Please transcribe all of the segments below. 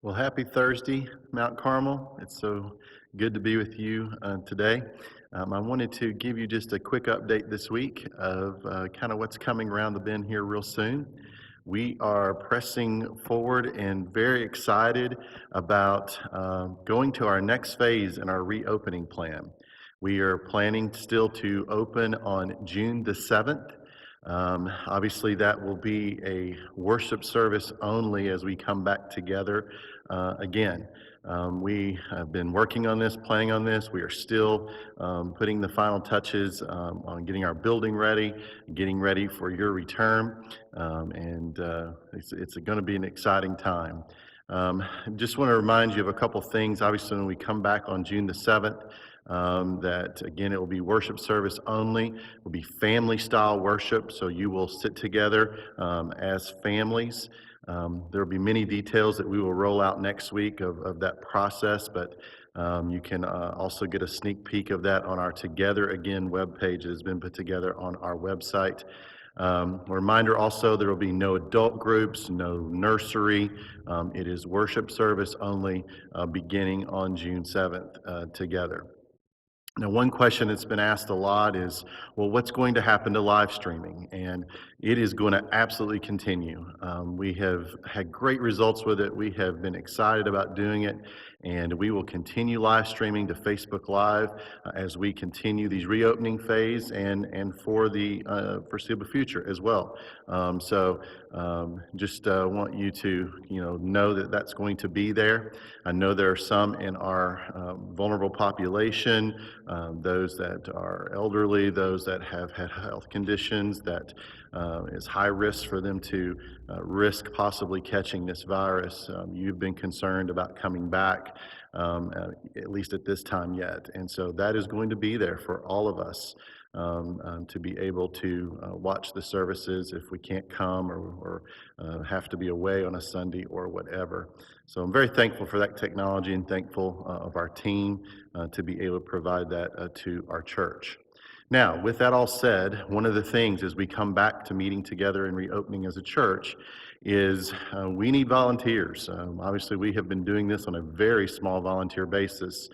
Well, happy Thursday, Mount Carmel. It's so good to be with you today. I wanted to give you just a quick update this week of kind of what's coming around the bend here real soon. We are pressing forward and very excited about going to our next phase in our reopening plan. We are planning still to open on June the 7th. Obviously, that will be a worship service only as we come back together again. We have been working on this, planning on this. We are still putting the final touches on getting our building ready, getting ready for your return, and it's going to be an exciting time. Just want to remind you of a couple things. Obviously, when we come back on June the 7th, that again, it will be worship service only. It will be family style worship, so you will sit together as families. There will be many details that we will roll out next week of that process, but you can also get a sneak peek of that on our Together Again webpage that has been put together on our website. A reminder also, there will be no adult groups, no nursery. It is worship service only beginning on June 7th together. Now, one question that's been asked a lot is, well, what's going to happen to live streaming? And it is going to absolutely continue. We have had great results with it. We have been excited about doing it, and we will continue live streaming to Facebook Live as we continue these reopening phase and for the foreseeable future as well. Just want you to know that that's going to be there. I know there are some in our vulnerable population, those that are elderly, those that have had health conditions that is high risk for them to risk possibly catching this virus. You've been concerned about coming back, at least at this time yet. And so that is going to be there for all of us to be able to watch the services if we can't come or have to be away on a Sunday or whatever. So I'm very thankful for that technology and thankful of our team to be able to provide that to our church. Now, with that all said, one of the things as we come back to meeting together and reopening as a church is we need volunteers. Obviously, we have been doing this on a very small volunteer basis,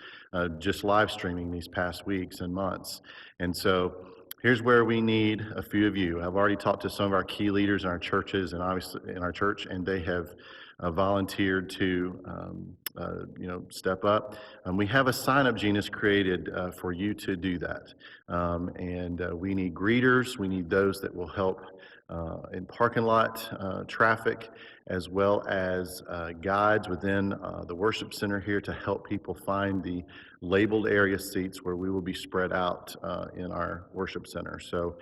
just live streaming these past weeks and months. And so here's where we need a few of you. I've already talked to some of our key leaders in our churches and obviously in our church, and they have volunteered to step up. We have a sign-up genus created for you to do that. We need greeters. We need those that will help in parking lot traffic, as well as guides within the worship center here to help people find the labeled area seats where we will be spread out in our worship center. So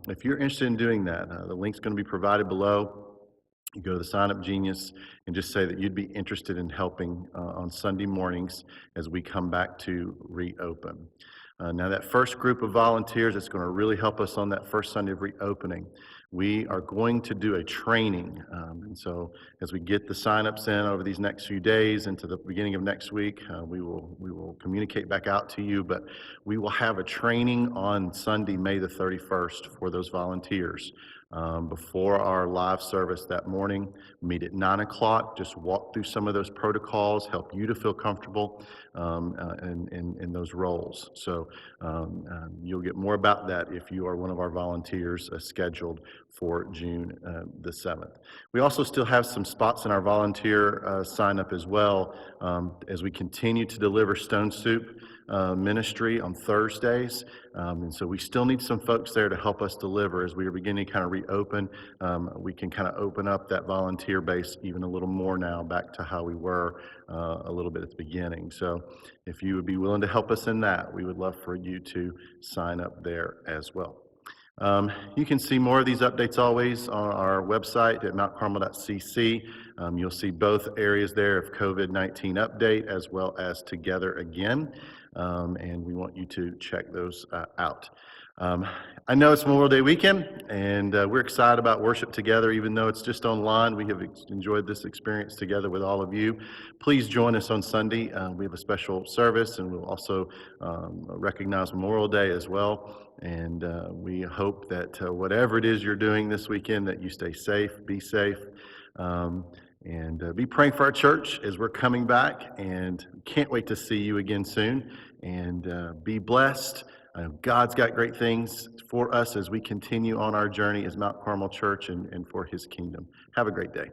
if you're interested in doing that, the link's going to be provided below. You go to the Sign Up Genius and just say that you'd be interested in helping on Sunday mornings as we come back to reopen. Now, that first group of volunteers that's going to really help us on that first Sunday of reopening, we are going to do a training. And so as we get the signups in over these next few days into the beginning of next week, we will communicate back out to you, but we will have a training on Sunday, May the 31st for those volunteers. Before our live service that morning, meet at 9 o'clock, just walk through some of those protocols, help you to feel comfortable in those roles. So you'll get more about that if you are one of our volunteers scheduled for June the 7th. We also still have some spots in our volunteer sign up as well as we continue to deliver Stone Soup ministry on Thursdays. And so we still need some folks there to help us deliver as we are beginning to kind of reopen. We can kind of open up that volunteer base even a little more now back to how we were a little bit at the beginning. So if you would be willing to help us in that, we would love for you to sign up there as well. You can see more of these updates always on our website at mountcarmel.cc. You'll see both areas there of COVID-19 update as well as Together Again. And we want you to check those out. I know it's Memorial Day weekend, and we're excited about worship together, even though it's just online. We have enjoyed this experience together with all of you. Please join us on Sunday. We have a special service, and we'll also recognize Memorial Day as well. And we hope that whatever it is you're doing this weekend, that you stay safe, be safe. And be praying for our church as we're coming back, and can't wait to see you again soon. And be blessed. God's got great things for us as we continue on our journey as Mount Carmel Church and for his kingdom. Have a great day.